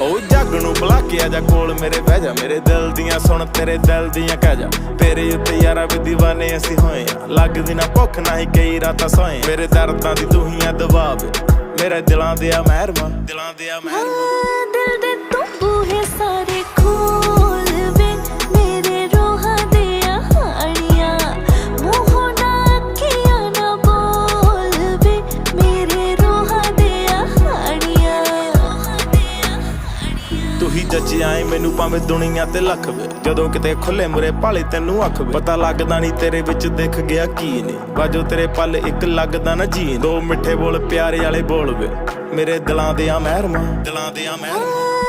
ਉਹ ਜੱਗ ਨੂੰ ਬੁਲਾ ਕੇ ਆ ਜਾ ਕੋਲ ਮੇਰੇ ਬਹਿ ਜਾ, ਮੇਰੇ ਦਿਲ ਦੀਆਂ ਸੁਣ ਤੇਰੇ ਦਿਲ ਦੀਆਂ ਕਹਿ ਜਾ। ਤੇਰੇ ਉੱਤੇ ਯਾਰਾ ਵੀ ਦੀਵਾਨੇ ਅਸੀਂ ਹੋਏ ਆ, ਲੱਗਦੀ ਨਾ ਭੁੱਖ ਨਾ ਹੀ ਕਈ ਰਾਤਾਂ ਸੋਏ। ਮੇਰੇ ਦਰਦਾਂ ਦੀ ਤੂੰ ਹੀ ਆ ਦਵਾ ਵੇ, ਮੇਰੇ ਦਿਲਾਂ ਦੇ ਆ ਮਹਿਰਮਾ, ਦਿਲਾਂ ਦੇ ਆ ਮਹਿਰਮਾ। ਦਿਲ ਦੇ ਤੂੰ ਬੂਹੇ ਸਾਰੇ ਖੋਲ ਵੇ, ਮੇਰੇ ਰੋਹਾਂ ਦੇ ਹਾਣੀਆਂ ਮੂੰਹੋਂ ਨਾ ਅੱਖੀਆਂ ਨਾ ਬੋਲ ਵੇ, ਮੇਰੇ ਰੋਹਾਂ ਦੇ ਹਾਣੀਆਂ। ਤੂੰ ਹੀ ਜੱਜਿਆ ਏ ਮੈਨੂੰ ਭਾਵੇਂ ਦੁਨੀਆ ਤੇ ਲੱਖ ਵੇ, ਜਦੋਂ ਕਿਤੇ ਖੁੱਲੇ ਮੁਰੇ ਭਾਲੇ ਤੈਨੂੰ ਅੱਖ ਵੇ। ਪਤਾ ਲੱਗਦਾ ਨਹੀਂ ਤੇਰੇ ਵਿੱਚ ਦਿਖ ਗਿਆ ਕੀ ਨੇ, ਬਾਜੋ ਤੇਰੇ ਪਲ ਇੱਕ ਲੱਗਦਾ ਨਾ ਜੀ। ਦੋ ਮਿੱਠੇ ਬੋਲ ਪਿਆਰੇ ਵਾਲੇ ਬੋਲ ਵੇ, ਮੇਰੇ ਦਿਲਾਂ ਦੇ ਆ ਮਹਿਰਮਾ, ਦਿਲਾਂ ਦੇ ਆ ਮਹਿਰਮਾ।